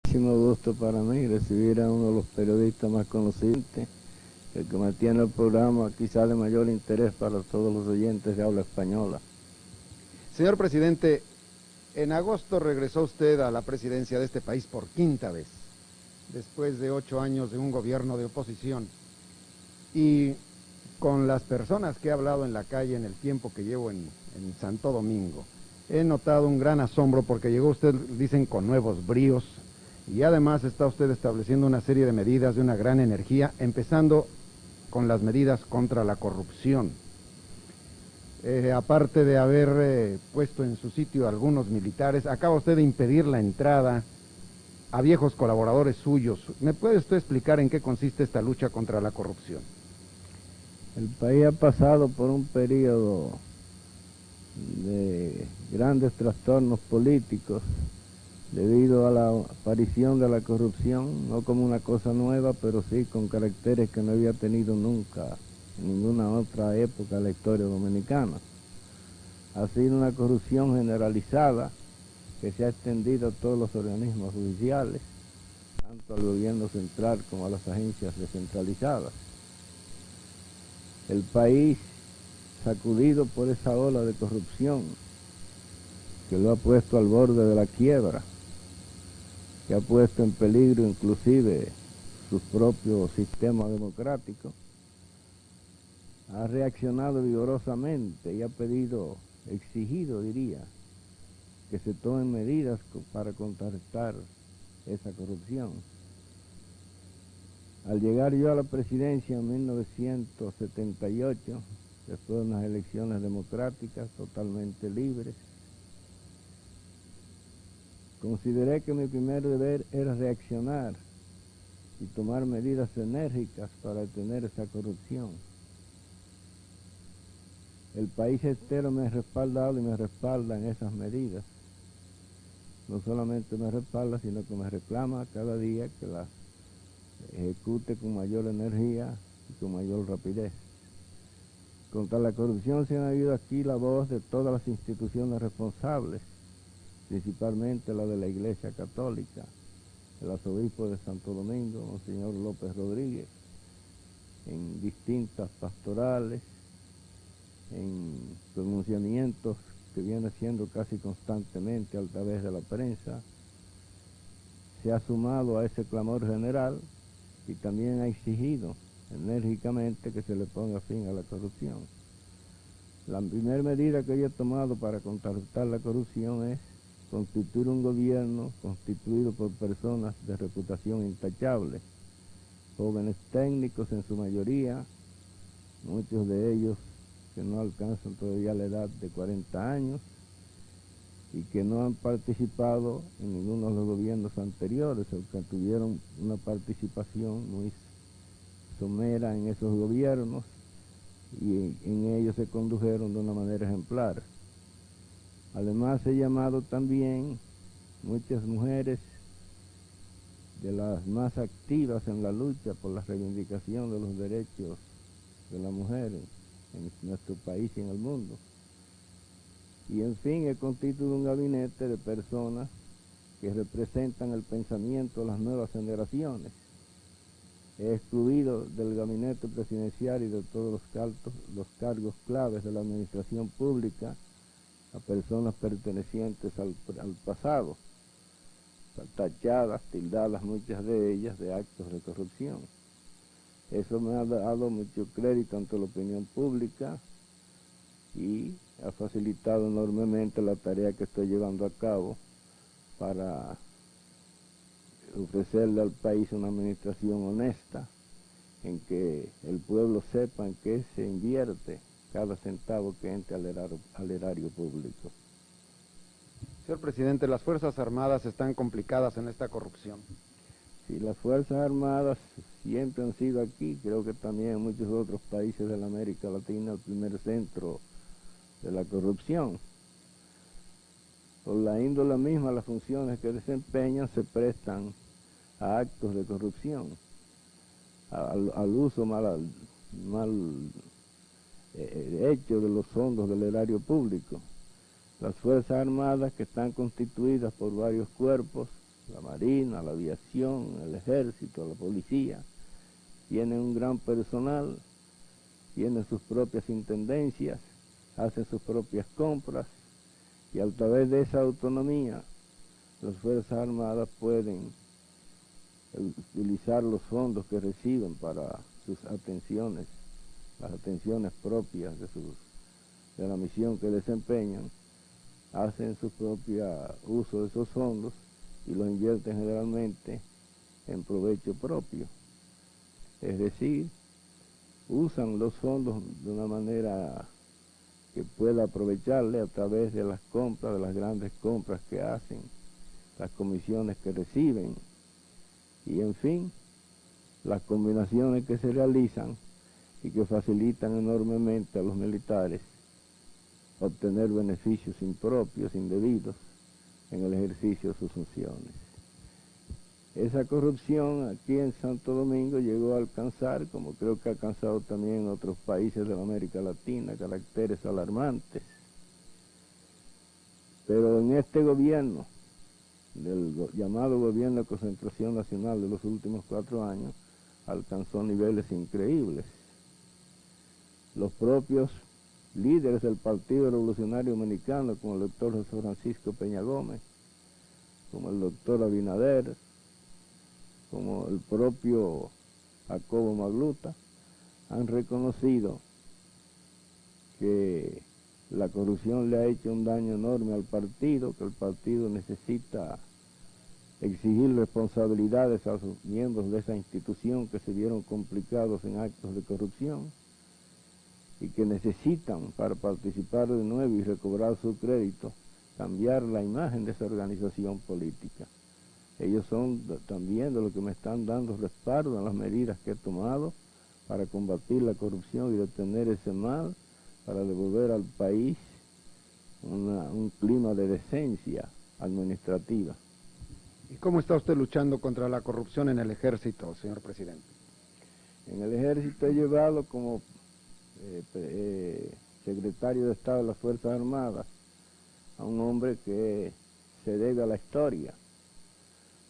Muchísimo gusto para mí recibir a uno de los periodistas más conocidos, el que mantiene el programa quizá de mayor interés para todos los oyentes de habla española. Señor presidente, en agosto regresó usted a la presidencia de este país por quinta vez, después de 8 años de un gobierno de oposición. Y con las personas que he hablado en la calle en el tiempo que llevo en Santo Domingo, he notado un gran asombro porque llegó usted, dicen, con nuevos bríos, y además está usted estableciendo una serie de medidas de una gran energía, empezando con las medidas contra la corrupción. Aparte de haber puesto en su sitio a algunos militares, acaba usted de impedir la entrada a viejos colaboradores suyos. ¿Me puede usted explicar en qué consiste esta lucha contra la corrupción? El país ha pasado por un periodo de grandes trastornos políticos debido a la aparición de la corrupción, no como una cosa nueva, pero sí con caracteres que no había tenido nunca en ninguna otra época de la historia dominicana. Ha sido una corrupción generalizada que se ha extendido a todos los organismos judiciales, tanto al gobierno central como a las agencias descentralizadas. El país, sacudido por esa ola de corrupción que lo ha puesto al borde de la quiebra, que ha puesto en peligro inclusive sus propios sistemas democráticos, ha reaccionado vigorosamente y ha exigido, diría, que se tomen medidas para contrarrestar esa corrupción. Al llegar yo a la presidencia en 1978, después de unas elecciones democráticas totalmente libres, consideré que mi primer deber era reaccionar y tomar medidas enérgicas para detener esa corrupción. El país entero me ha respaldado y me respalda en esas medidas. No solamente me respalda, sino que me reclama cada día que las ejecute con mayor energía y con mayor rapidez. Contra la corrupción se ha oído aquí la voz de todas las instituciones responsables, principalmente la de la Iglesia Católica, el arzobispo de Santo Domingo, Monseñor López Rodríguez, en distintas pastorales, en pronunciamientos que viene haciendo casi constantemente a través de la prensa. Se ha sumado a ese clamor general y también ha exigido enérgicamente que se le ponga fin a la corrupción. La primera medida que yo he tomado para contrarrestar la corrupción es constituir un gobierno constituido por personas de reputación intachable, jóvenes técnicos en su mayoría, muchos de ellos que no alcanzan todavía la edad de 40 años y que no han participado en ninguno de los gobiernos anteriores, o que tuvieron una participación muy somera en esos gobiernos y en ellos se condujeron de una manera ejemplar. Además he llamado también muchas mujeres de las más activas en la lucha por la reivindicación de los derechos de la mujer en nuestro país y en el mundo. Y en fin, he constituido un gabinete de personas que representan el pensamiento de las nuevas generaciones. He excluido del gabinete presidencial y de todos los cargos claves de la administración pública a personas pertenecientes al pasado, tachadas, tildadas muchas de ellas de actos de corrupción. Eso me ha dado mucho crédito ante la opinión pública y ha facilitado enormemente la tarea que estoy llevando a cabo para ofrecerle al país una administración honesta, en que el pueblo sepa en qué se invierte cada centavo que entre al erario público. Señor presidente, las Fuerzas Armadas están complicadas en esta corrupción. Sí, las Fuerzas Armadas siempre han sido aquí, creo que también en muchos otros países de la América Latina, el primer centro de la corrupción. Por la índole misma, las funciones que desempeñan se prestan a actos de corrupción, al uso mal hecho de los fondos del erario público. Las Fuerzas Armadas, que están constituidas por varios cuerpos, la marina, la aviación, el ejército, la policía, tienen un gran personal, tienen sus propias intendencias, hacen sus propias compras y a través de esa autonomía las Fuerzas Armadas pueden utilizar los fondos que reciben para sus atenciones, las atenciones propias de la misión que desempeñan, hacen su propio uso de esos fondos y los invierten generalmente en provecho propio. Es decir, usan los fondos de una manera que pueda aprovecharle a través de las compras, de las grandes compras que hacen, las comisiones que reciben y en fin, las combinaciones que se realizan y que facilitan enormemente a los militares obtener beneficios impropios, indebidos, en el ejercicio de sus funciones. Esa corrupción aquí en Santo Domingo llegó a alcanzar, como creo que ha alcanzado también en otros países de la América Latina, caracteres alarmantes. Pero en este gobierno, del llamado Gobierno de Concentración Nacional de los últimos 4 años, alcanzó niveles increíbles. Los propios líderes del Partido Revolucionario Dominicano, como el doctor José Francisco Peña Gómez, como el doctor Abinader, como el propio Jacobo Magluta, han reconocido que la corrupción le ha hecho un daño enorme al partido, que el partido necesita exigir responsabilidades a sus miembros de esa institución que se vieron complicados en actos de corrupción y que necesitan, para participar de nuevo y recobrar su crédito, cambiar la imagen de esa organización política. Ellos son también de los que me están dando respaldo en las medidas que he tomado para combatir la corrupción y detener ese mal, para devolver al país un clima de decencia administrativa. ¿Y cómo está usted luchando contra la corrupción en el ejército, señor presidente? En el ejército he llevado como secretario de Estado de las Fuerzas Armadas a un hombre que se debe a la historia,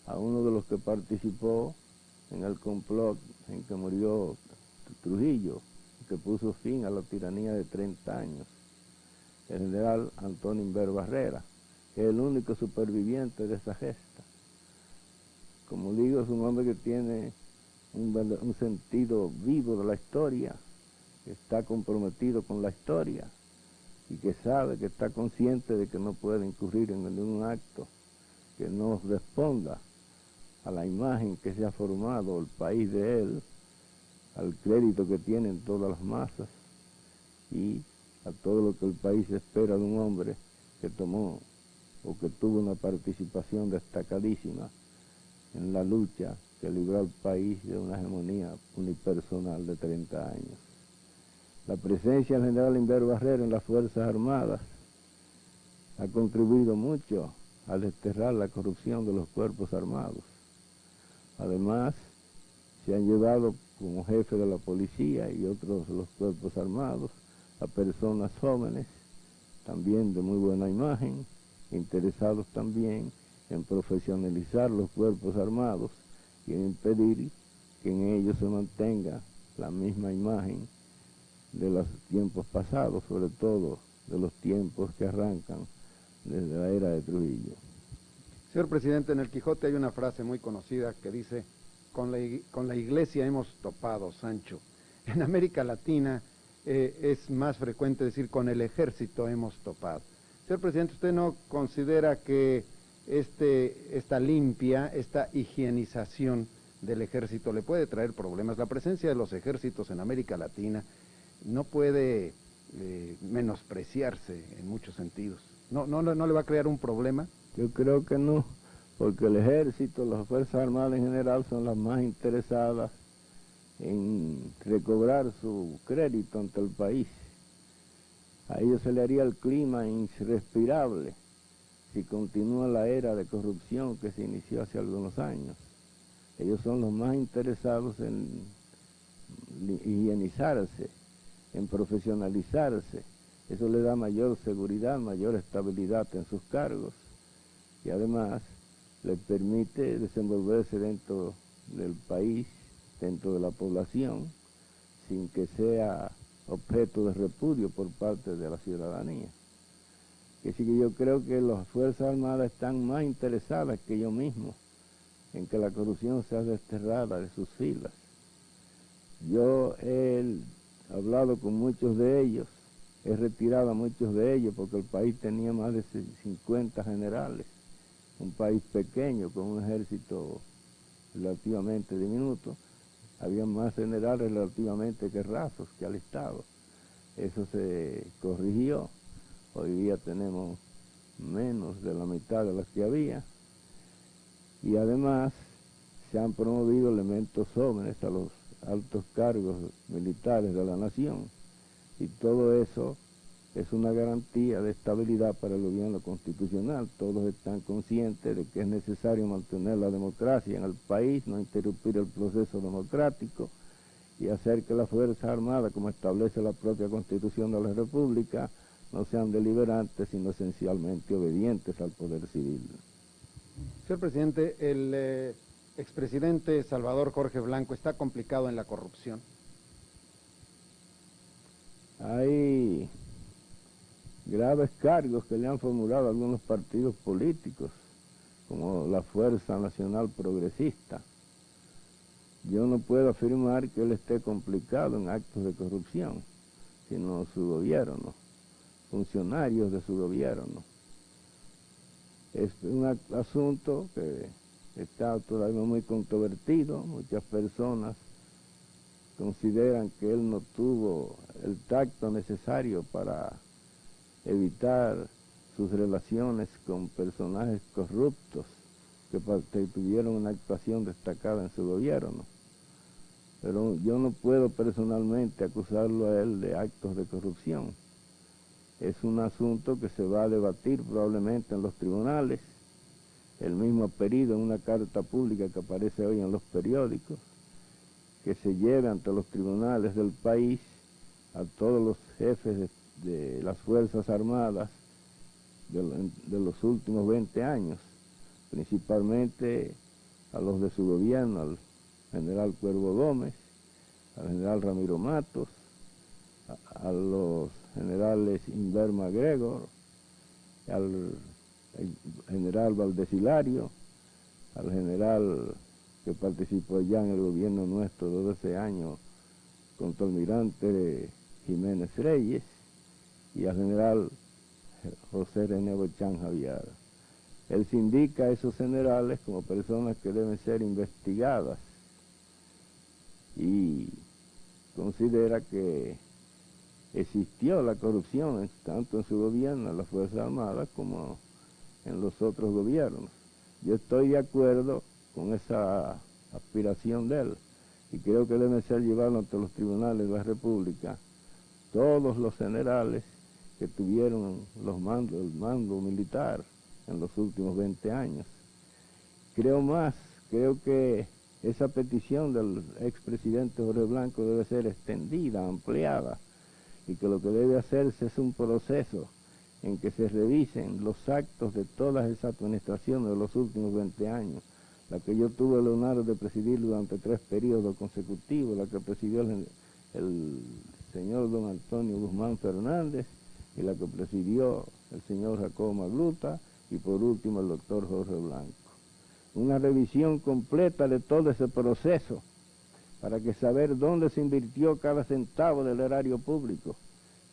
a uno de los que participó en el complot en que murió Trujillo, que puso fin a la tiranía de 30 años, el general Antonio Inver Barrera, que es el único superviviente de esa gesta. Como digo, es un hombre que tiene un sentido vivo de la historia, que está comprometido con la historia y que sabe, que está consciente de que no puede incurrir en ningún acto que no responda a la imagen que se ha formado el país de él, al crédito que tienen todas las masas y a todo lo que el país espera de un hombre que tomó o que tuvo una participación destacadísima en la lucha que libró al país de una hegemonía unipersonal de 30 años. La presencia del general Inver Barrera en las Fuerzas Armadas ha contribuido mucho a desterrar la corrupción de los cuerpos armados. Además, se han llevado como jefe de la policía y otros de los cuerpos armados a personas jóvenes, también de muy buena imagen, interesados también en profesionalizar los cuerpos armados y en impedir que en ellos se mantenga la misma imagen de los tiempos pasados, sobre todo de los tiempos que arrancan desde la era de Trujillo. Señor presidente, en el Quijote hay una frase muy conocida que dice: con la iglesia hemos topado, Sancho. En América Latina es más frecuente decir con el ejército hemos topado. Señor presidente, ¿usted no considera que esta limpia, esta higienización del ejército le puede traer problemas? La presencia de los ejércitos en América Latina no puede menospreciarse en muchos sentidos. ¿No le va a crear un problema? Yo creo que no, porque el ejército, las Fuerzas Armadas en general son las más interesadas en recobrar su crédito ante el país. A ellos se le haría el clima irrespirable si continúa la era de corrupción que se inició hace algunos años. Ellos son los más interesados en higienizarse, en profesionalizarse. Eso le da mayor seguridad, mayor estabilidad en sus cargos y además le permite desenvolverse dentro del país, dentro de la población, sin que sea objeto de repudio por parte de la ciudadanía. Que sí, que yo creo que las Fuerzas Armadas están más interesadas que yo mismo en que la corrupción sea desterrada de sus filas. Yo he hablado con muchos de ellos, he retirado a muchos de ellos porque el país tenía más de 50 generales, un país pequeño con un ejército relativamente diminuto. Había más generales relativamente que rasos, que alistados. Eso se corrigió. Hoy día tenemos menos de la mitad de las que había. Y además se han promovido elementos jóvenes a los altos cargos militares de la nación. Y todo eso es una garantía de estabilidad para el gobierno constitucional. Todos están conscientes de que es necesario mantener la democracia en el país, no interrumpir el proceso democrático y hacer que las Fuerzas Armadas, como establece la propia Constitución de la República, no sean deliberantes, sino esencialmente obedientes al poder civil. Señor presidente, el expresidente Salvador Jorge Blanco está complicado en la corrupción. Hay graves cargos que le han formulado algunos partidos políticos, como la Fuerza Nacional Progresista. Yo no puedo afirmar que él esté complicado en actos de corrupción, sino su gobierno, funcionarios de su gobierno. Es un asunto que está todavía muy controvertido. Muchas personas consideran que él no tuvo el tacto necesario para evitar sus relaciones con personajes corruptos que tuvieron una actuación destacada en su gobierno. Pero yo no puedo personalmente acusarlo a él de actos de corrupción. Es un asunto que se va a debatir probablemente en los tribunales. Él mismo ha pedido en una carta pública que aparece hoy en los periódicos que se lleve ante los tribunales del país a todos los jefes de las Fuerzas Armadas de los últimos 20 años, principalmente a los de su gobierno, al general Cuervo Gómez, al general Ramiro Matos, a los generales Inver MacGregor, al general Valdés Hilario, al general que participó ya en el gobierno nuestro de 12 años, contraalmirante Jiménez Reyes, y al general José René Bochán Javier. Él se indica a esos generales como personas que deben ser investigadas y considera que existió la corrupción tanto en su gobierno, en las Fuerzas Armadas, como en los otros gobiernos. Yo estoy de acuerdo con esa aspiración de él y creo que debe ser llevado ante los tribunales de la República todos los generales que tuvieron el mando militar en los últimos 20 años. Creo que esa petición del expresidente Jorge Blanco debe ser extendida, ampliada, y que lo que debe hacerse es un proceso en que se revisen los actos de todas esas administraciones de los últimos 20 años, la que yo tuve el honor de presidir durante 3 periodos consecutivos, la que presidió el señor don Antonio Guzmán Fernández, y la que presidió el señor Jacobo Magluta, y por último el doctor Jorge Blanco. Una revisión completa de todo ese proceso, para que saber dónde se invirtió cada centavo del erario público,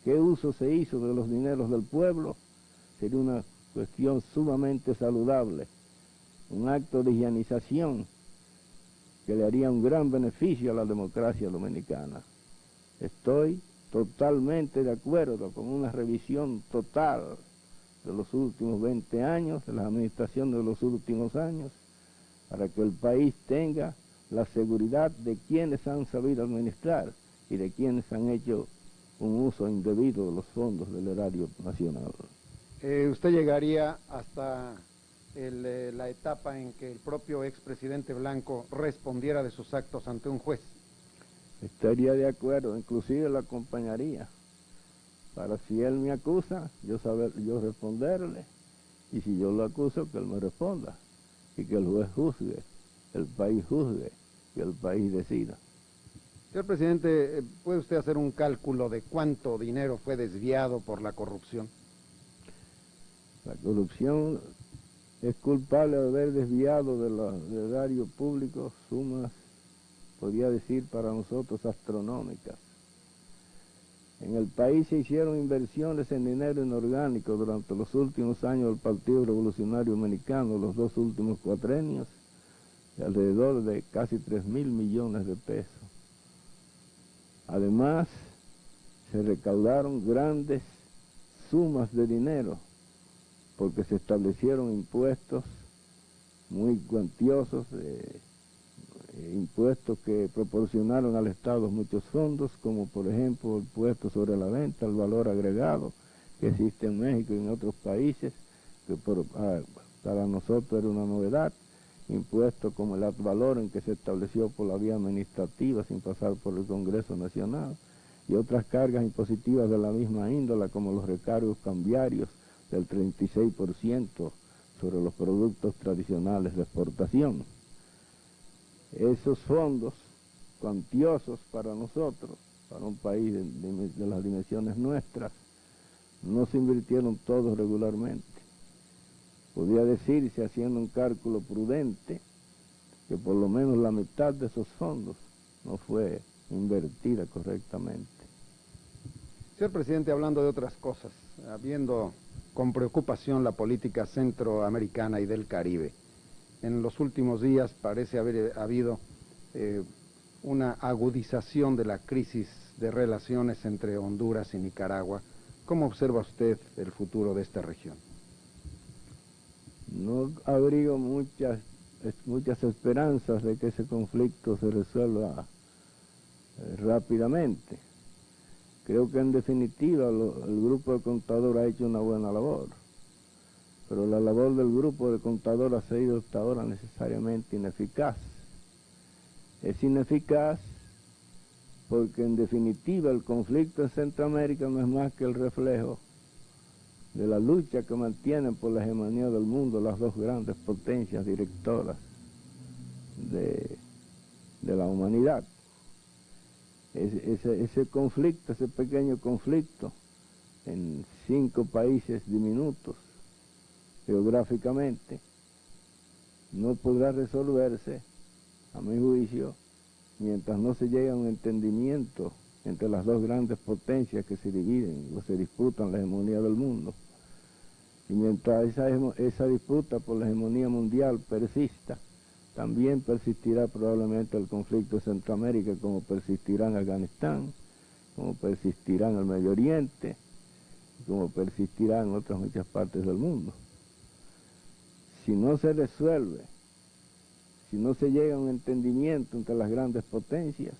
qué uso se hizo de los dineros del pueblo, sería una cuestión sumamente saludable, un acto de higienización que le haría un gran beneficio a la democracia dominicana. Estoy totalmente de acuerdo con una revisión total de los últimos 20 años, de la administración de los últimos años, para que el país tenga la seguridad de quienes han sabido administrar y de quienes han hecho un uso indebido de los fondos del erario nacional. ¿Usted llegaría hasta la etapa en que el propio expresidente Blanco respondiera de sus actos ante un juez? Estaría de acuerdo, inclusive lo acompañaría, para si él me acusa, yo responderle, y si yo lo acuso, que él me responda. y que el juez juzgue, el país juzgue y el país decida. Señor presidente, ¿puede usted hacer un cálculo de cuánto dinero fue desviado por la corrupción? La corrupción es culpable de haber desviado del erario público sumas, podría decir para nosotros, astronómicas. En el país se hicieron inversiones en dinero inorgánico durante los últimos años del Partido Revolucionario Americano, los 2 últimos cuatrenios, de alrededor de casi 3.000 millones de pesos. Además, se recaudaron grandes sumas de dinero, porque se establecieron impuestos muy cuantiosos, impuestos que proporcionaron al Estado muchos fondos, como por ejemplo el impuesto sobre la venta, el valor agregado que existe en México y en otros países, que para nosotros era una novedad, impuestos como el ad valorem que se estableció por la vía administrativa sin pasar por el Congreso Nacional, y otras cargas impositivas de la misma índole, como los recargos cambiarios del 36% sobre los productos tradicionales de exportación. Esos fondos cuantiosos para nosotros, para un país de las dimensiones nuestras, no se invirtieron todos regularmente. Podría decirse, haciendo un cálculo prudente, que por lo menos la mitad de esos fondos no fue invertida correctamente. Señor presidente, hablando de otras cosas, viendo con preocupación la política centroamericana y del Caribe, en los últimos días parece haber habido una agudización de la crisis de relaciones entre Honduras y Nicaragua. ¿Cómo observa usted el futuro de esta región? No abrigo muchas esperanzas de que ese conflicto se resuelva rápidamente. Creo que en definitiva el grupo de contadores ha hecho una buena labor, pero la labor del grupo de contadores ha sido hasta ahora necesariamente ineficaz. Es ineficaz porque en definitiva el conflicto en Centroamérica no es más que el reflejo de la lucha que mantienen por la hegemonía del mundo las 2 grandes potencias directoras de la humanidad. Ese conflicto, ese pequeño conflicto en 5 países diminutos geográficamente, no podrá resolverse, a mi juicio, mientras no se llegue a un entendimiento entre las 2 grandes potencias que se dividen o se disputan la hegemonía del mundo. Y mientras esa disputa por la hegemonía mundial persista, también persistirá probablemente el conflicto en Centroamérica, como persistirá en Afganistán, como persistirá en el Medio Oriente, como persistirá en otras muchas partes del mundo. Si no se resuelve, si no se llega a un entendimiento entre las grandes potencias,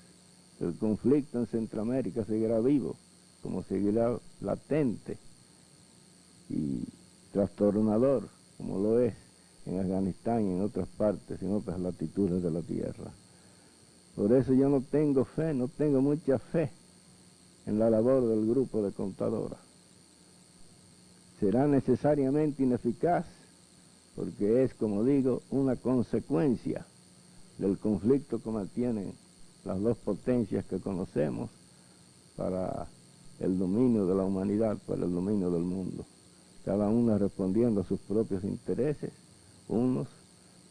el conflicto en Centroamérica seguirá vivo, como seguirá latente y trastornador, como lo es en Afganistán y en otras partes, en otras latitudes de la tierra. Por eso yo no tengo fe, no tengo mucha fe en la labor del grupo de contadoras. Será necesariamente ineficaz porque es, como digo, una consecuencia del conflicto que mantienen las 2 potencias que conocemos para el dominio de la humanidad, para el dominio del mundo. Cada una respondiendo a sus propios intereses, unos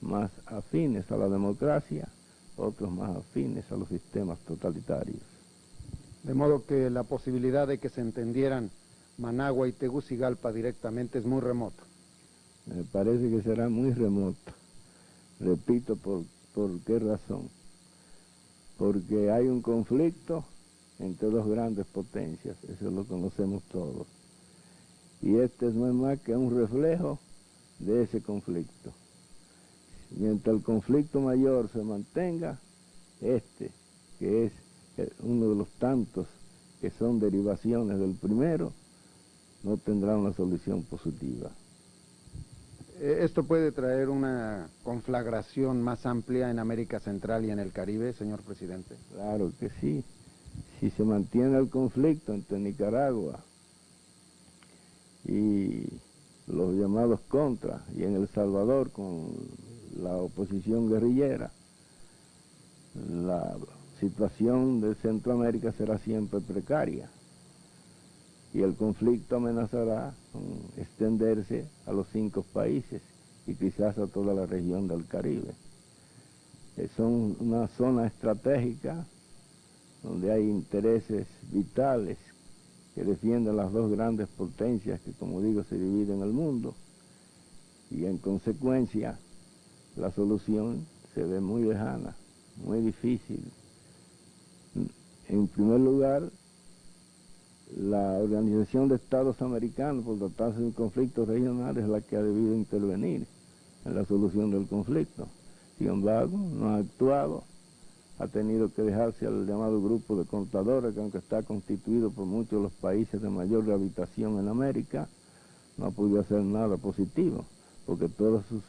más afines a la democracia, otros más afines a los sistemas totalitarios. De modo que la posibilidad de que se entendieran Managua y Tegucigalpa directamente es muy remota. Me parece que será muy remota. Repito, ¿por qué razón? Porque hay un conflicto entre 2 grandes potencias, eso lo conocemos todos. Y este no es más que un reflejo de ese conflicto. Mientras el conflicto mayor se mantenga, que es uno de los tantos que son derivaciones del primero, no tendrá una solución positiva. ¿Esto puede traer una conflagración más amplia en América Central y en el Caribe, señor presidente? Claro que sí. Si se mantiene el conflicto entre Nicaragua y los llamados contras, y en El Salvador con la oposición guerrillera, la situación de Centroamérica será siempre precaria y el conflicto amenazará con extenderse a los 5 países y quizás a toda la región del Caribe. Son una zona estratégica donde hay intereses vitales que defienden las 2 grandes potencias que, como digo, se dividen el mundo, y en consecuencia la solución se ve muy lejana, muy difícil. En primer lugar, la Organización de Estados Americanos, por tratarse de un conflicto regional, es la que ha debido intervenir en la solución del conflicto. Sin embargo, no ha actuado, ha tenido que dejarse al llamado grupo de contadores, que aunque está constituido por muchos de los países de mayor gravitación en América, no ha podido hacer nada positivo, porque todas sus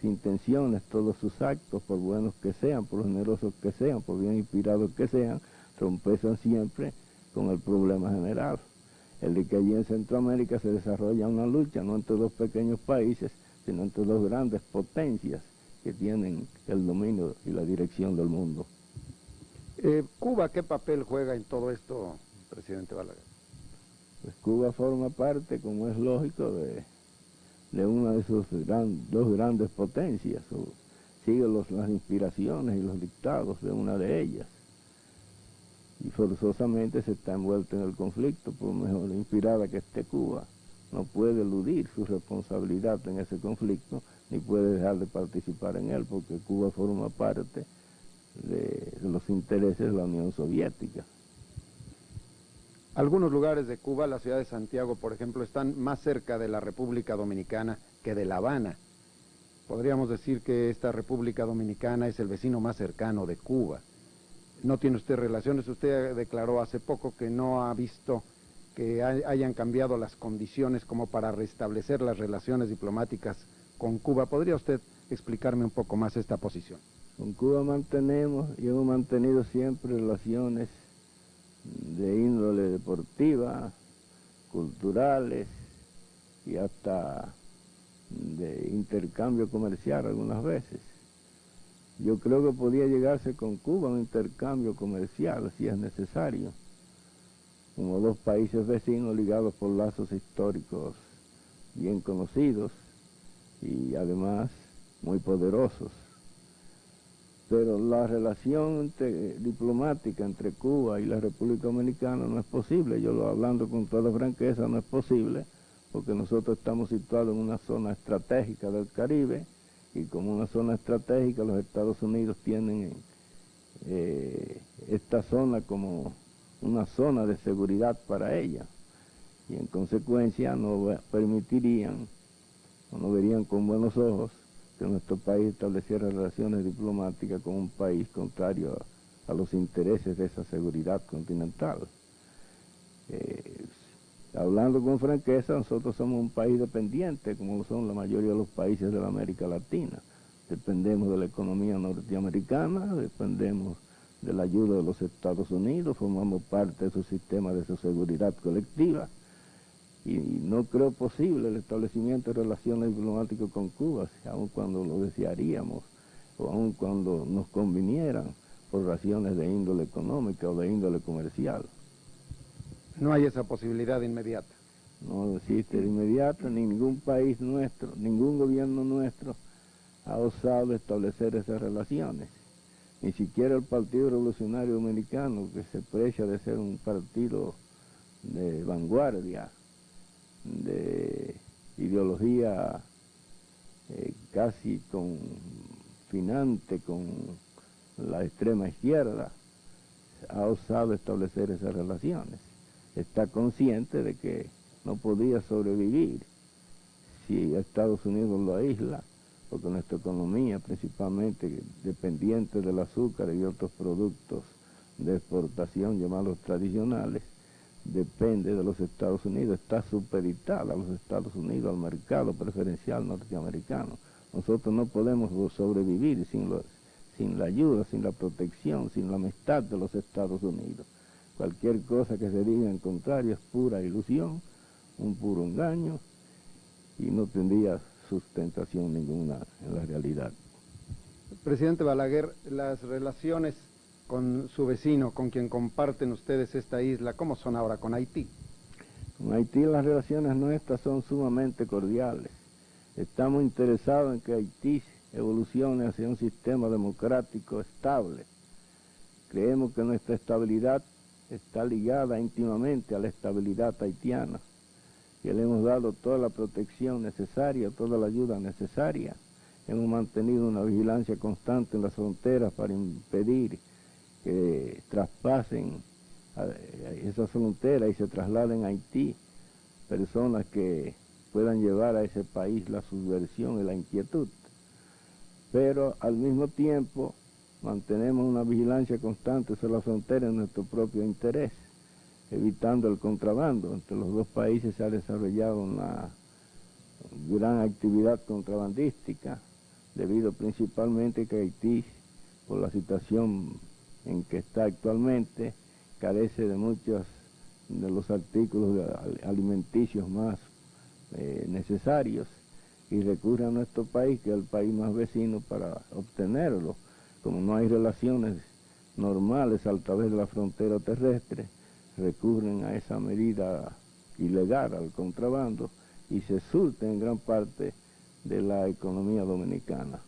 intenciones, todos sus actos, por buenos que sean, por generosos que sean, por bien inspirados que sean, trompezan siempre con el problema general, el de que allí en Centroamérica se desarrolla una lucha no entre 2 pequeños países, sino entre 2 grandes potencias que tienen el dominio y la dirección del mundo. ¿Cuba qué papel juega en todo esto, presidente Balaguer? Pues Cuba forma parte, como es lógico, de una de sus 2 grandes potencias, o sigue las inspiraciones y los dictados de una de ellas, y forzosamente se está envuelto en el conflicto, por mejor inspirada que esté Cuba. No puede eludir su responsabilidad en ese conflicto, ni puede dejar de participar en él, porque Cuba forma parte de los intereses de la Unión Soviética. Algunos lugares de Cuba, la ciudad de Santiago, por ejemplo, están más cerca de la República Dominicana que de La Habana. Podríamos decir que esta República Dominicana es el vecino más cercano de Cuba. ¿No tiene usted relaciones? Usted declaró hace poco que no ha visto que hayan cambiado las condiciones como para restablecer las relaciones diplomáticas con Cuba. ¿Podría usted explicarme un poco más esta posición? Con Cuba mantenemos y hemos mantenido siempre relaciones de índole deportiva, culturales y hasta de intercambio comercial algunas veces. Yo creo que podía llegarse con Cuba a un intercambio comercial si es necesario, como 2 países vecinos ligados por lazos históricos bien conocidos y además muy poderosos. Pero la relación diplomática entre Cuba y la República Dominicana no es posible. Yo hablando con toda franqueza, no es posible, porque nosotros estamos situados en una zona estratégica del Caribe, y como una zona estratégica los Estados Unidos tienen esta zona como una zona de seguridad para ella, y en consecuencia no permitirían o no verían con buenos ojos que nuestro país estableciera relaciones diplomáticas con un país contrario a los intereses de esa seguridad continental. Hablando con franqueza, nosotros somos un país dependiente, como lo son la mayoría de los países de la América Latina. Dependemos de la economía norteamericana, dependemos de la ayuda de los Estados Unidos, formamos parte de su sistema de su seguridad colectiva, y no creo posible el establecimiento de relaciones diplomáticas con Cuba, aun cuando lo desearíamos, o aun cuando nos convinieran por razones de índole económica o de índole comercial. No hay esa posibilidad inmediata. No existe de inmediato, ningún país nuestro, ningún gobierno nuestro ha osado establecer esas relaciones. Ni siquiera el Partido Revolucionario Dominicano, que se precia de ser un partido de vanguardia, de ideología casi confinante con la extrema izquierda, ha osado establecer esas relaciones. Está consciente de que no podría sobrevivir si Estados Unidos lo aísla, porque nuestra economía, principalmente dependiente del azúcar y otros productos de exportación llamados tradicionales, depende de los Estados Unidos, está supeditada a los Estados Unidos, al mercado preferencial norteamericano. Nosotros no podemos sobrevivir sin la ayuda, sin la protección, sin la amistad de los Estados Unidos. Cualquier cosa que se diga en contrario es pura ilusión, un puro engaño, y no tendría sustentación ninguna en la realidad. Presidente Balaguer, las relaciones con su vecino, con quien comparten ustedes esta isla, ¿cómo son ahora con Haití? Con Haití las relaciones nuestras son sumamente cordiales. Estamos interesados en que Haití evolucione hacia un sistema democrático estable. Creemos que nuestra estabilidad está ligada íntimamente a la estabilidad haitiana, que le hemos dado toda la protección necesaria, toda la ayuda necesaria. Hemos mantenido una vigilancia constante en las fronteras para impedir que traspasen esas fronteras y se trasladen a Haití personas que puedan llevar a ese país la subversión y la inquietud. Pero al mismo tiempo mantenemos una vigilancia constante sobre la frontera en nuestro propio interés, evitando el contrabando. Entre los dos países se ha desarrollado una gran actividad contrabandística, debido principalmente que Haití, por la situación en que está actualmente, carece de muchos de los artículos alimenticios más necesarios y recurre a nuestro país, que es el país más vecino, para obtenerlo. Como no hay relaciones normales a través de la frontera terrestre, recurren a esa medida ilegal, al contrabando, y se surte en gran parte de la economía dominicana.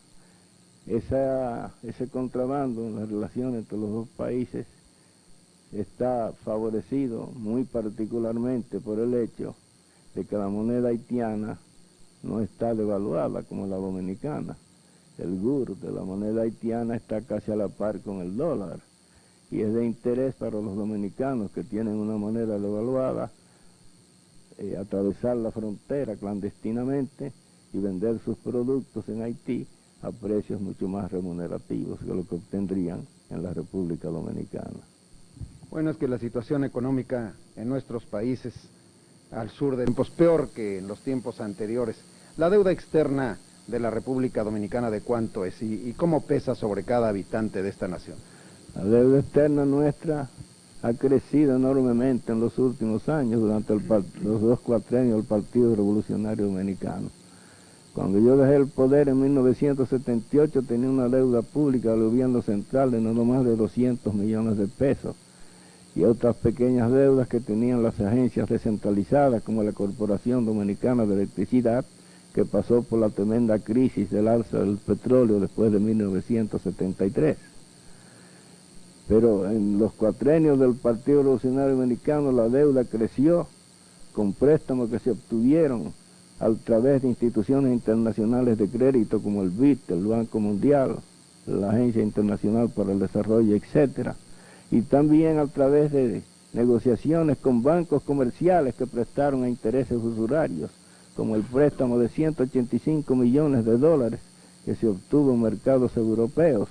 Ese contrabando en las relaciones entre los dos países está favorecido muy particularmente por el hecho de que la moneda haitiana no está devaluada como la dominicana. El GUR de la moneda haitiana está casi a la par con el dólar, y es de interés para los dominicanos que tienen una moneda devaluada atravesar la frontera clandestinamente y vender sus productos en Haití a precios mucho más remunerativos que lo que obtendrían en la República Dominicana. Bueno, es que la situación económica en nuestros países al sur de tiempos peor que en los tiempos anteriores. La deuda externa de la República Dominicana, ¿de cuánto es y cómo pesa sobre cada habitante de esta nación? La deuda externa nuestra ha crecido enormemente en los últimos años durante los 2 cuatrenios del Partido Revolucionario Dominicano. Cuando yo dejé el poder en 1978 tenía una deuda pública del gobierno central de no más de 200 millones de pesos y otras pequeñas deudas que tenían las agencias descentralizadas como la Corporación Dominicana de Electricidad, que pasó por la tremenda crisis del alza del petróleo después de 1973. Pero en los cuatrenios del Partido Revolucionario Dominicano la deuda creció con préstamos que se obtuvieron a través de instituciones internacionales de crédito como el BID, el Banco Mundial, la Agencia Internacional para el Desarrollo, etc. Y también a través de negociaciones con bancos comerciales que prestaron a intereses usurarios, como el préstamo de 185 millones de dólares que se obtuvo en mercados europeos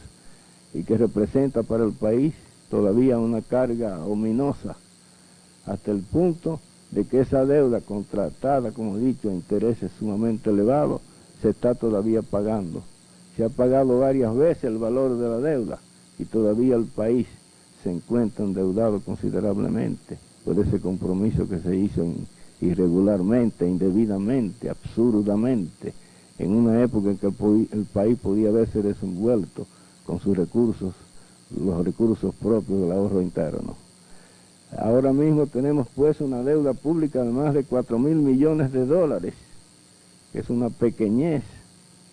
y que representa para el país todavía una carga ominosa, hasta el punto de que esa deuda contratada, como he dicho, a intereses sumamente elevados, se está todavía pagando. Se ha pagado varias veces el valor de la deuda y todavía el país se encuentra endeudado considerablemente por ese compromiso que se hizo irregularmente, indebidamente, absurdamente, en una época en que el país podía haberse desenvuelto con sus recursos, los recursos propios del ahorro interno. Ahora mismo tenemos pues una deuda pública de más de 4.000 millones de dólares, que es una pequeñez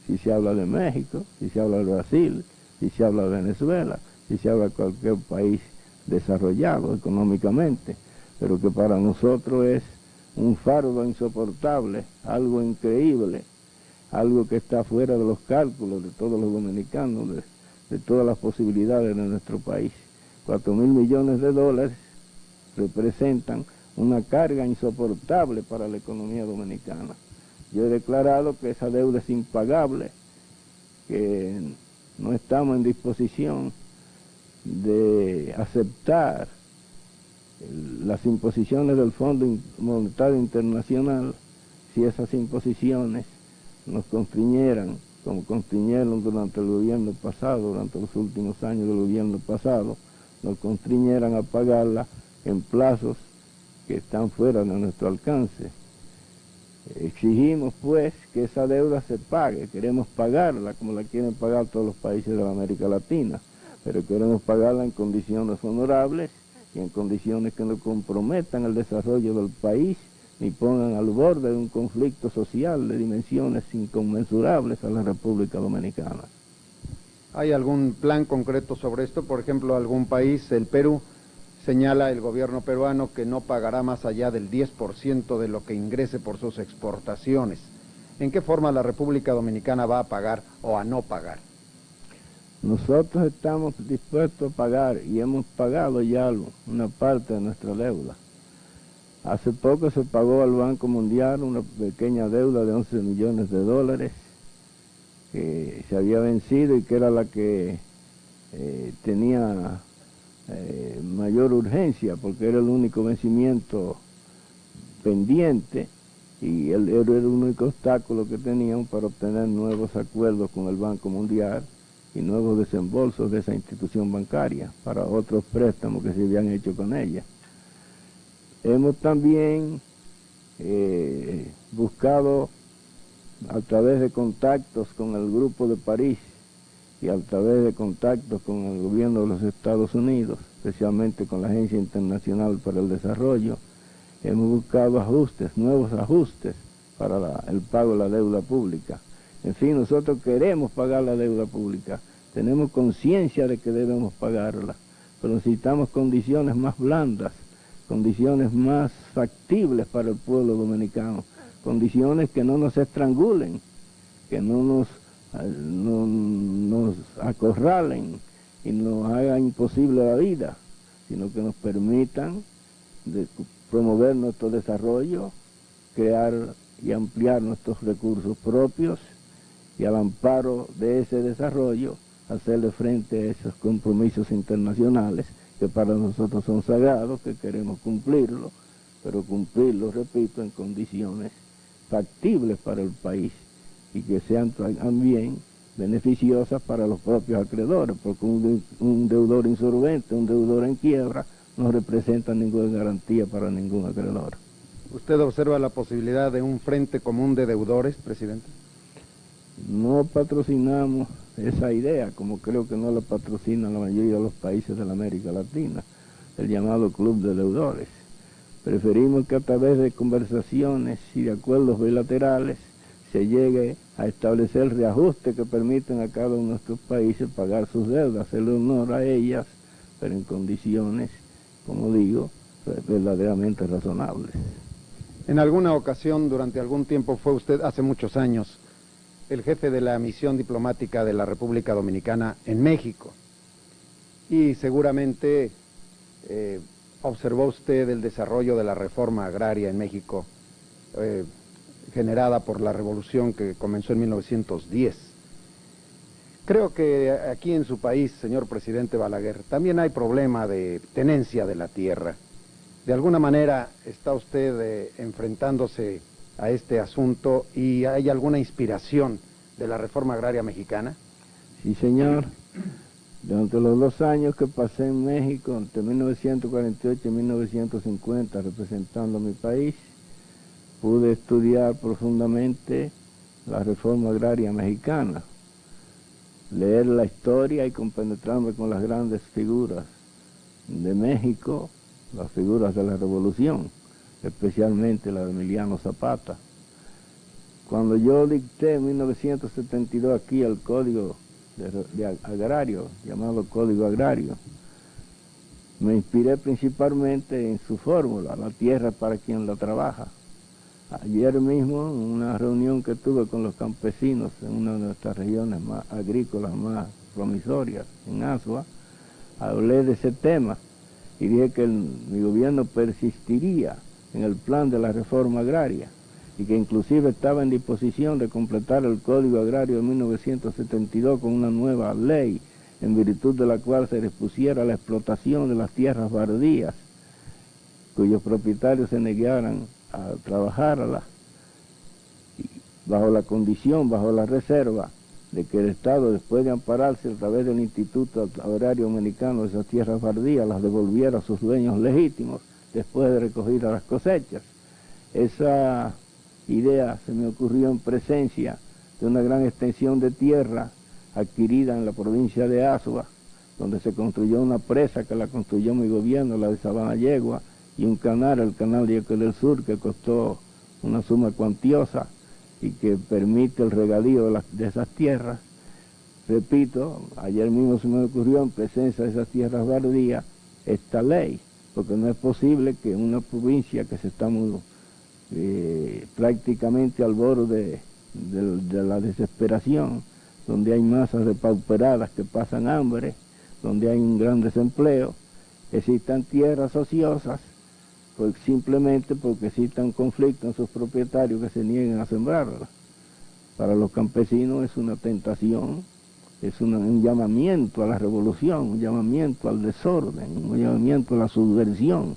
si se habla de México, si se habla de Brasil, si se habla de Venezuela, si se habla de cualquier país desarrollado económicamente, pero que para nosotros es un fardo insoportable, algo increíble, algo que está fuera de los cálculos de todos los dominicanos, de todas las posibilidades de nuestro país. 4.000 millones de dólares representan una carga insoportable para la economía dominicana. Yo he declarado que esa deuda es impagable, que no estamos en disposición de aceptar las imposiciones del Fondo Monetario Internacional si esas imposiciones nos constriñeran, como constriñeron durante el gobierno pasado, durante los últimos años del gobierno pasado, nos constriñeran a pagarla en plazos que están fuera de nuestro alcance. Exigimos pues que esa deuda se pague, queremos pagarla como la quieren pagar todos los países de la América Latina, pero queremos pagarla en condiciones honorables y en condiciones que no comprometan el desarrollo del país ni pongan al borde de un conflicto social de dimensiones inconmensurables a la República Dominicana. ¿Hay algún plan concreto sobre esto? Por ejemplo, algún país, el Perú, señala el gobierno peruano que no pagará más allá del 10% de lo que ingrese por sus exportaciones. ¿En qué forma la República Dominicana va a pagar o a no pagar? Nosotros estamos dispuestos a pagar y hemos pagado ya una parte de nuestra deuda. Hace poco se pagó al Banco Mundial una pequeña deuda de 11 millones de dólares que se había vencido y que era la que tenía mayor urgencia porque era el único vencimiento pendiente y era el único obstáculo que teníamos para obtener nuevos acuerdos con el Banco Mundial y nuevos desembolsos de esa institución bancaria para otros préstamos que se habían hecho con ella. Hemos también buscado a través de contactos con el Grupo de París y a través de contactos con el gobierno de los Estados Unidos, especialmente con la Agencia Internacional para el Desarrollo, hemos buscado ajustes, nuevos ajustes para el pago de la deuda pública. En fin, nosotros queremos pagar la deuda pública, tenemos conciencia de que debemos pagarla, pero necesitamos condiciones más blandas, condiciones más factibles para el pueblo dominicano, condiciones que no nos estrangulen, que no nos acorralen y nos hagan imposible la vida, sino que nos permitan promover nuestro desarrollo, crear y ampliar nuestros recursos propios y al amparo de ese desarrollo hacerle frente a esos compromisos internacionales que para nosotros son sagrados, que queremos cumplirlos, pero cumplirlos, repito, en condiciones factibles para el país y que sean también beneficiosas para los propios acreedores, porque un deudor insolvente, un deudor en quiebra, no representa ninguna garantía para ningún acreedor. ¿Usted observa la posibilidad de un frente común de deudores, presidente? No patrocinamos esa idea, como creo que no la patrocinan la mayoría de los países de la América Latina, el llamado Club de Deudores. Preferimos que a través de conversaciones y de acuerdos bilaterales se llegue a establecer reajustes que permitan a cada uno de nuestros países pagar sus deudas, hacerle honor a ellas, pero en condiciones, como digo, verdaderamente razonables. En alguna ocasión, durante algún tiempo, fue usted, hace muchos años, el jefe de la misión diplomática de la República Dominicana en México. Y seguramente observó usted el desarrollo de la reforma agraria en México, generada por la revolución que comenzó en 1910. Creo que aquí en su país, señor presidente Balaguer, también hay problema de tenencia de la tierra. De alguna manera está usted enfrentándose a este asunto y hay alguna inspiración de la reforma agraria mexicana. Sí, señor. Durante los 2 años que pasé en México, entre 1948 y 1950, representando a mi país, pude estudiar profundamente la reforma agraria mexicana, leer la historia y compenetrarme con las grandes figuras de México, las figuras de la revolución, especialmente la de Emiliano Zapata. Cuando yo dicté en 1972 aquí el Código de Agrario, llamado Código Agrario, me inspiré principalmente en su fórmula, la tierra para quien la trabaja. Ayer mismo, en una reunión que tuve con los campesinos en una de nuestras regiones más agrícolas, más promisorias, en Azua, hablé de ese tema y dije que mi gobierno persistiría en el plan de la reforma agraria y que inclusive estaba en disposición de completar el Código Agrario de 1972 con una nueva ley, en virtud de la cual se dispusiera la explotación de las tierras baldías, cuyos propietarios se negaran a trabajarlas, bajo la condición, bajo la reserva, de que el Estado, después de ampararse a través del Instituto Agrario Dominicano de esas tierras baldías, las devolviera a sus dueños legítimos, después de recogidas las cosechas. Esa idea se me ocurrió en presencia de una gran extensión de tierra adquirida en la provincia de Azua, donde se construyó una presa que la construyó mi gobierno, la de Sabana Yegua, y un canal, el canal de Yaque del Sur, que costó una suma cuantiosa y que permite el regadío de esas tierras. Repito, ayer mismo se me ocurrió en presencia de esas tierras baldías esta ley, porque no es posible que una provincia que se está prácticamente al borde de la desesperación, donde hay masas depauperadas que pasan hambre, donde hay un gran desempleo, existan tierras ociosas, pues simplemente porque exista un conflicto en sus propietarios que se nieguen a sembrarlas. Para los campesinos es una tentación, es un llamamiento a la revolución, un llamamiento al desorden, un llamamiento a la subversión,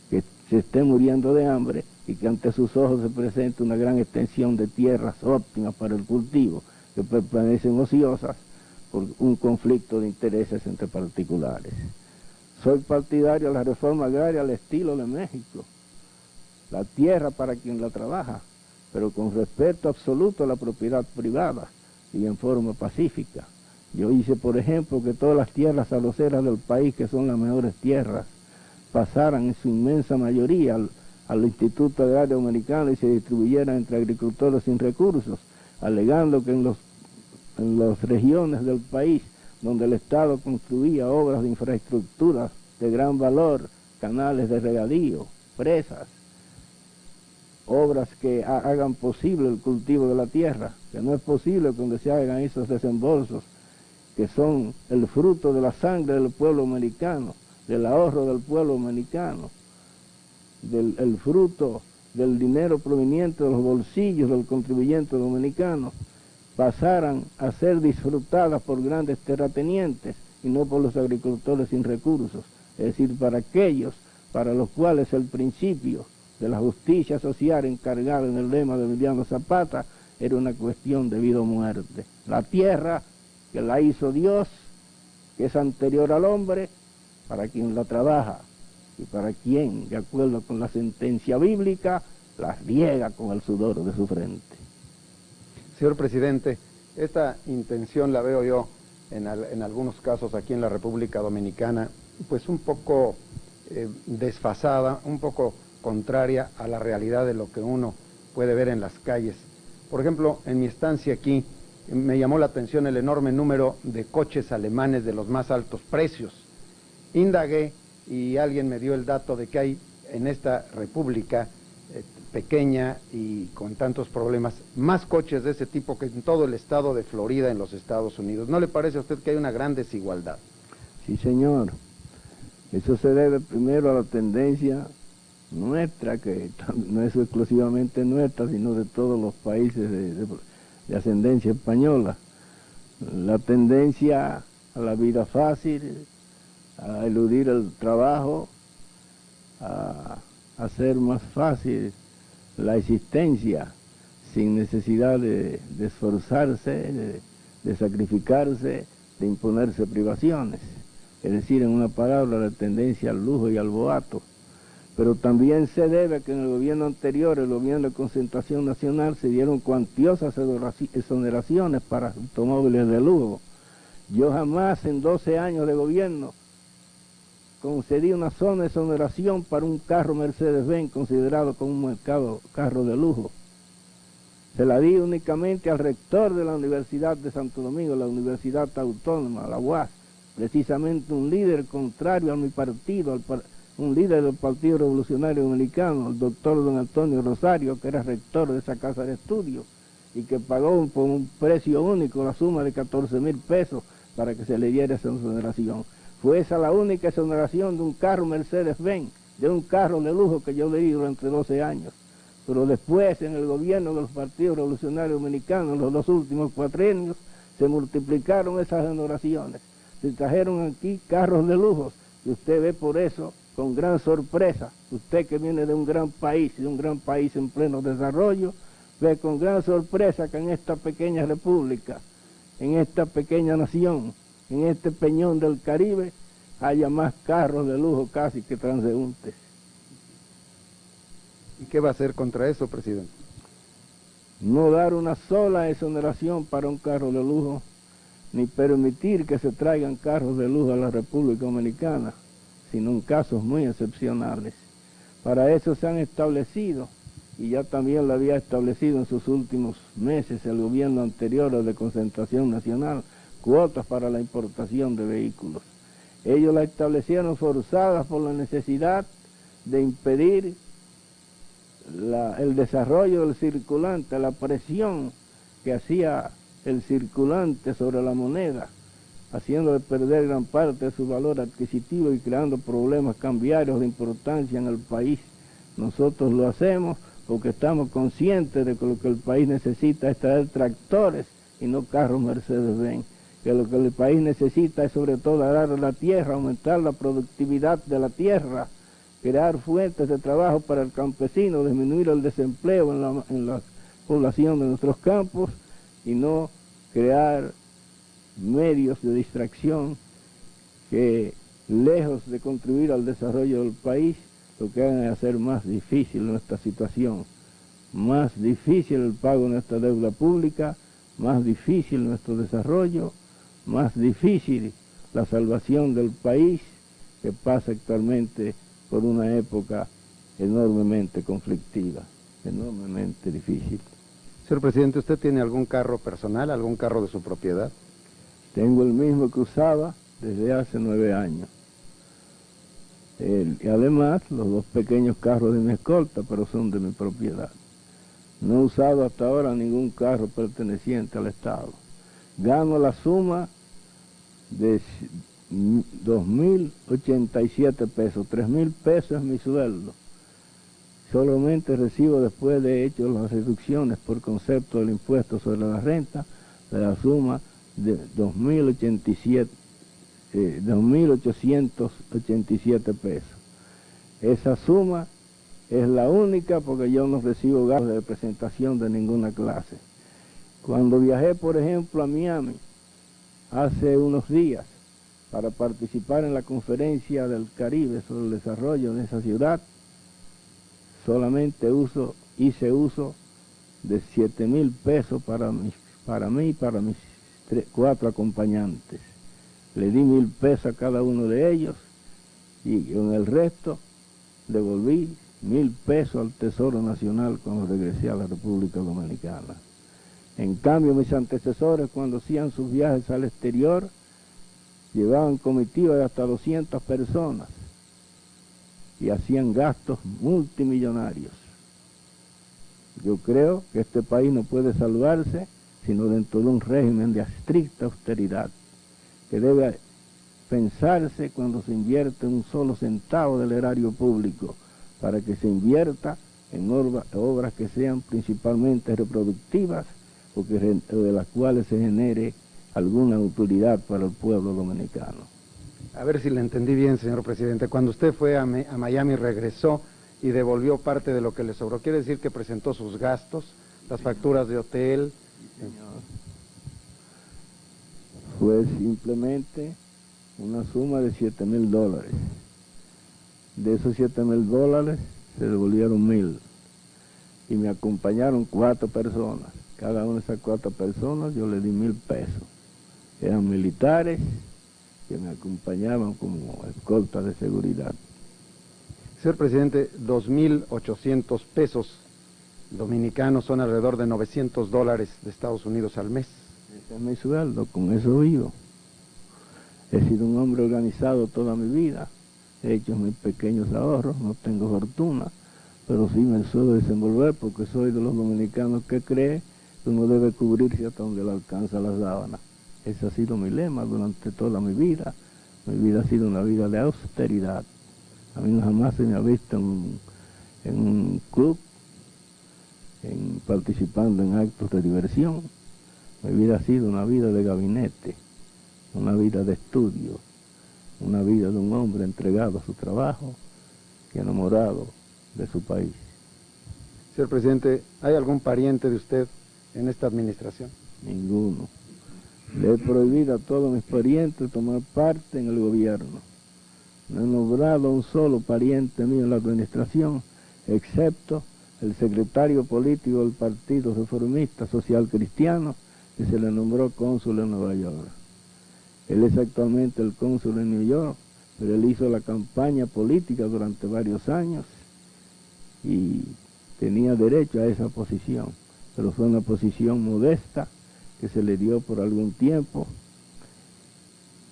que se esté muriendo de hambre y que ante sus ojos se presente una gran extensión de tierras óptimas para el cultivo, que permanecen ociosas por un conflicto de intereses entre particulares. Soy partidario de la reforma agraria al estilo de México, la tierra para quien la trabaja, pero con respeto absoluto a la propiedad privada y en forma pacífica. Yo hice, por ejemplo, que todas las tierras saloceras del país, que son las mejores tierras, pasaran en su inmensa mayoría al Instituto Agrario Americano y se distribuyeran entre agricultores sin recursos, alegando que en las regiones del país donde el Estado construía obras de infraestructura de gran valor, canales de regadío, presas, obras que hagan posible el cultivo de la tierra, que no es posible que donde se hagan esos desembolsos, que son el fruto de la sangre del pueblo americano, del ahorro del pueblo americano, el fruto del dinero proveniente de los bolsillos del contribuyente dominicano, pasaran a ser disfrutadas por grandes terratenientes y no por los agricultores sin recursos, es decir, para aquellos para los cuales el principio de la justicia social encargada en el lema de Emiliano Zapata era una cuestión de vida o muerte. La tierra que la hizo Dios, que es anterior al hombre, para quien la trabaja y para quien, de acuerdo con la sentencia bíblica, la riega con el sudor de su frente. Señor presidente, esta intención la veo yo en algunos casos aquí en la República Dominicana, pues un poco desfasada, un poco contraria a la realidad de lo que uno puede ver en las calles. Por ejemplo, en mi estancia aquí, me llamó la atención el enorme número de coches alemanes de los más altos precios. Indagué y alguien me dio el dato de que hay en esta república pequeña y con tantos problemas, más coches de ese tipo que en todo el estado de Florida en los Estados Unidos. ¿No le parece a usted que hay una gran desigualdad? Sí, señor. Eso se debe primero a la tendencia nuestra, que no es exclusivamente nuestra, sino de todos los países de ascendencia española. La tendencia a la vida fácil, a eludir el trabajo, a hacer más fácil la existencia sin necesidad de esforzarse, de sacrificarse, de imponerse privaciones. Es decir, en una palabra, la tendencia al lujo y al boato. Pero también se debe a que en el gobierno anterior, el gobierno de Concertación Nacional, se dieron cuantiosas exoneraciones para automóviles de lujo. Yo jamás en 12 años de gobierno concedí una sola exoneración para un carro Mercedes-Benz considerado como un carro de lujo. Se la di únicamente al rector de la Universidad de Santo Domingo, la Universidad Autónoma, la UAS, precisamente un líder contrario a mi partido, un líder del Partido Revolucionario Dominicano, el doctor don Antonio Rosario, que era rector de esa casa de estudios y que pagó por un precio único la suma de 14,000 pesos para que se le diera esa exoneración. Fue esa la única exoneración de un carro Mercedes-Benz, de un carro de lujo que yo le di durante 12 años. Pero después, en el gobierno de los partidos revolucionarios dominicanos, los 2 últimos cuatrienios, se multiplicaron esas exoneraciones. Se trajeron aquí carros de lujo, y usted ve por eso, con gran sorpresa, usted que viene de un gran país en pleno desarrollo, ve con gran sorpresa que en esta pequeña república, en esta pequeña nación, en este peñón del Caribe, haya más carros de lujo casi que transeúntes. ¿Y qué va a hacer contra eso, presidente? no dar una sola exoneración para un carro de lujo, ni permitir que se traigan carros de lujo a la República Dominicana, sino en casos muy excepcionales. Para eso se han establecido, y ya también lo había establecido en sus últimos meses el gobierno anterior de Concertación Nacional, cuotas para la importación de vehículos. Ellos la establecieron forzadas por la necesidad de impedir el desarrollo del circulante, la presión que hacía el circulante sobre la moneda, haciéndole perder gran parte de su valor adquisitivo y creando problemas cambiarios de importancia en el país. Nosotros lo hacemos porque estamos conscientes de que lo que el país necesita es traer tractores y no carros Mercedes-Benz, que lo que el país necesita es sobre todo arar la tierra, aumentar la productividad de la tierra, crear fuentes de trabajo para el campesino, disminuir el desempleo en la población de nuestros campos y no crear medios de distracción que, lejos de contribuir al desarrollo del país, lo que hagan es hacer más difícil nuestra situación, más difícil el pago de nuestra deuda pública, más difícil nuestro desarrollo, más difícil la salvación del país, que pasa actualmente por una época enormemente conflictiva, enormemente difícil. Señor presidente, ¿usted tiene algún carro personal, algún carro de su propiedad? Tengo el mismo que usaba desde hace 9 años. Y además, los 2 pequeños carros de mi escolta, pero son de mi propiedad. No he usado hasta ahora ningún carro perteneciente al Estado. Gano la suma de 2.087 pesos, 3.000 pesos es mi sueldo. Solamente recibo, después de hecho las reducciones por concepto del impuesto sobre la renta, la suma de 2.887 pesos. Esa suma es la única porque yo no recibo gastos de representación de ninguna clase. Cuando viajé, por ejemplo, a Miami hace unos días para participar en la conferencia del Caribe sobre el desarrollo de esa ciudad, solamente hice uso de 7.000 pesos para mí y para mis 4 acompañantes. Le di 1.000 pesos a cada uno de ellos y con el resto devolví 1.000 pesos al Tesoro Nacional cuando regresé a la República Dominicana. En cambio, mis antecesores, cuando hacían sus viajes al exterior, llevaban comitivas de hasta 200 personas y hacían gastos multimillonarios. Yo creo que este país no puede salvarse sino dentro de un régimen de estricta austeridad, que debe pensarse cuando se invierte un solo centavo del erario público, para que se invierta en obras que sean principalmente reproductivas, o de las cuales se genere alguna utilidad para el pueblo dominicano. A ver si le entendí bien, señor presidente. Cuando usted fue a Miami, regresó y devolvió parte de lo que le sobró. ¿Quiere decir que presentó sus gastos, las facturas de hotel? Señor, fue simplemente una suma de $7.000. De esos $7.000 se devolvieron 1.000 y me acompañaron 4 personas. Cada una de esas 4 personas yo le di 1.000 pesos. Eran militares que me acompañaban como escolta de seguridad. Señor presidente, 2.800 pesos dominicanos son alrededor de $900 de Estados Unidos al mes. Ese es mi sueldo, con eso vivo. He sido un hombre organizado toda mi vida, he hecho mis pequeños ahorros, no tengo fortuna, pero sí me suelo desenvolver porque soy de los dominicanos que cree que uno debe cubrirse hasta donde le alcanza la sábana. Ese ha sido mi lema durante toda mi vida. Mi vida ha sido una vida de austeridad. A mí jamás se me ha visto en un club, participando en actos de diversión. Mi vida ha sido una vida de gabinete, una vida de estudio, una vida de un hombre entregado a su trabajo y enamorado de su país. Señor presidente, ¿hay algún pariente de usted en esta administración? Ninguno. Le he prohibido a todos mis parientes tomar parte en el gobierno. No he nombrado a un solo pariente mío en la administración, excepto el secretario político del Partido Reformista Social Cristiano, que se le nombró cónsul en Nueva York. Él es actualmente el cónsul en New York, pero él hizo la campaña política durante varios años y tenía derecho a esa posición, pero fue una posición modesta que se le dio por algún tiempo,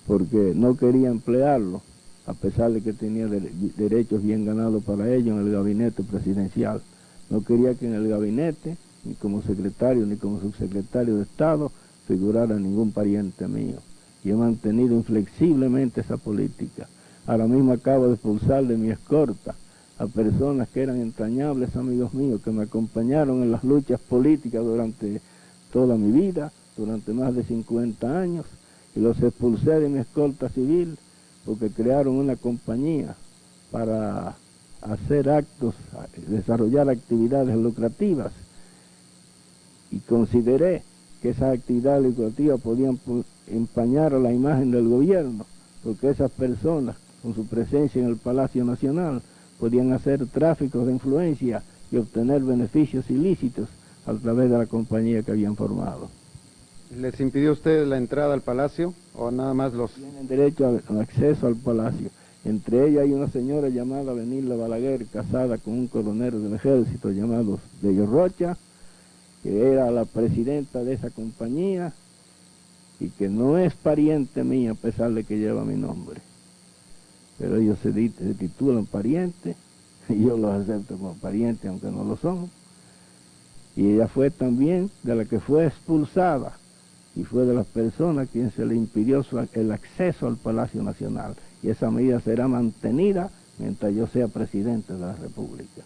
porque no quería emplearlo, a pesar de que tenía derechos bien ganados para ello en el gabinete presidencial. No quería que en el gabinete, ni como secretario, ni como subsecretario de Estado, figurara ningún pariente mío. Y he mantenido inflexiblemente esa política. Ahora mismo acabo de expulsar de mi escorta a personas que eran entrañables amigos míos, que me acompañaron en las luchas políticas durante toda mi vida, durante más de 50 años, y los expulsé de mi escolta civil porque crearon una compañía para hacer actos, desarrollar actividades lucrativas, y consideré que esas actividades lucrativas podían empañar a la imagen del gobierno, porque esas personas, con su presencia en el Palacio Nacional, podían hacer tráficos de influencia y obtener beneficios ilícitos a través de la compañía que habían formado. ¿Les impidió usted la entrada al palacio o nada más los...? Tienen derecho al acceso al palacio. Entre ellas hay una señora llamada Benilda Balaguer, casada con un coronel del ejército llamado Bello Rocha, que era la presidenta de esa compañía y que no es pariente mía a pesar de que lleva mi nombre. Pero ellos se titulan parientes y yo los acepto como parientes aunque no lo son. Y ella fue también de la que fue expulsada y fue de las personas a quien se le impidió el acceso al Palacio Nacional. Y esa medida será mantenida mientras yo sea presidente de la República.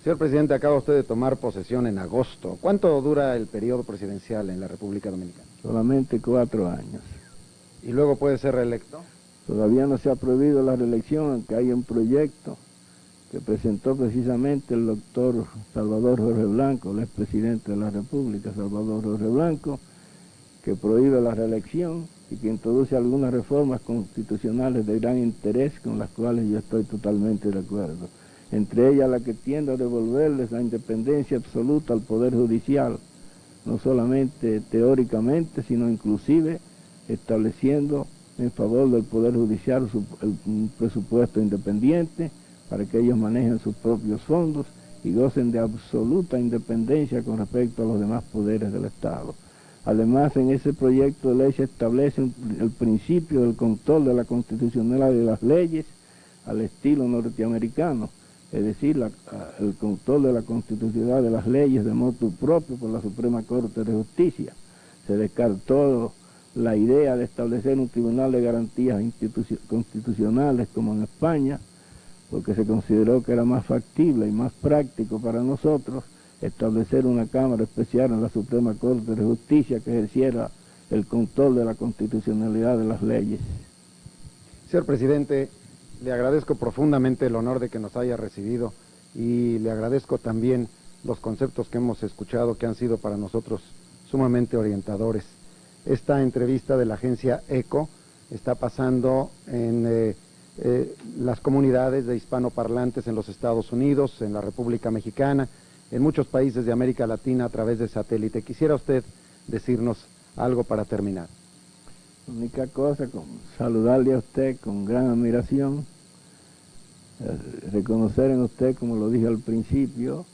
Señor presidente, acaba usted de tomar posesión en agosto. ¿Cuánto dura el periodo presidencial en la República Dominicana? Solamente 4 años. ¿Y luego puede ser reelecto? Todavía no se ha prohibido la reelección, aunque hay un proyecto que presentó precisamente el doctor Salvador Jorge Blanco, el expresidente de la República, Salvador Jorge Blanco, que prohíbe la reelección y que introduce algunas reformas constitucionales de gran interés con las cuales yo estoy totalmente de acuerdo. Entre ellas la que tiende a devolverles la independencia absoluta al Poder Judicial, no solamente teóricamente, sino inclusive estableciendo en favor del Poder Judicial un presupuesto independiente para que ellos manejen sus propios fondos y gocen de absoluta independencia con respecto a los demás poderes del Estado. Además, en ese proyecto de ley se establece el principio del control de la constitucionalidad de las leyes al estilo norteamericano, es decir, el control de la constitucionalidad de las leyes de motu propio por la Suprema Corte de Justicia. Se descartó la idea de establecer un tribunal de garantías constitucionales como en España, porque se consideró que era más factible y más práctico para nosotros establecer una Cámara especial en la Suprema Corte de Justicia que ejerciera el control de la constitucionalidad de las leyes. Señor presidente, le agradezco profundamente el honor de que nos haya recibido y le agradezco también los conceptos que hemos escuchado que han sido para nosotros sumamente orientadores. Esta entrevista de la agencia ECO está pasando en las comunidades de hispanoparlantes en los Estados Unidos, en la República Mexicana, en muchos países de América Latina a través de satélite. Quisiera usted decirnos algo para terminar. La única cosa, saludarle a usted con gran admiración, reconocer en usted, como lo dije al principio,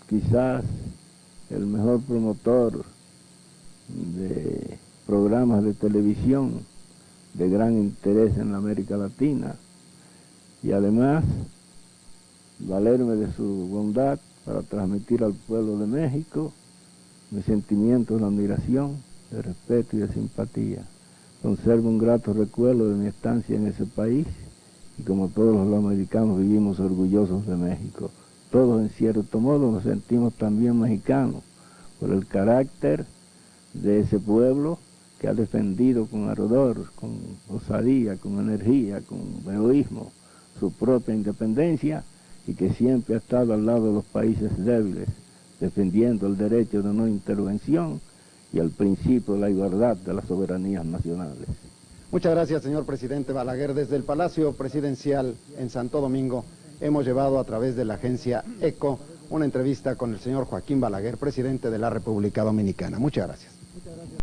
quizás el mejor promotor de programas de televisión de gran interés en la América Latina, y además valerme de su bondad para transmitir al pueblo de México mis sentimientos de admiración, de respeto y de simpatía. Conservo un grato recuerdo de mi estancia en ese país y como todos los americanos vivimos orgullosos de México. Todos en cierto modo nos sentimos también mexicanos por el carácter de ese pueblo que ha defendido con ardor, con osadía, con energía, con heroísmo su propia independencia y que siempre ha estado al lado de los países débiles, defendiendo el derecho de no intervención y el principio de la igualdad de las soberanías nacionales. Muchas gracias, señor presidente Balaguer. Desde el Palacio Presidencial en Santo Domingo, hemos llevado a través de la agencia ECO una entrevista con el señor Joaquín Balaguer, presidente de la República Dominicana. Muchas gracias.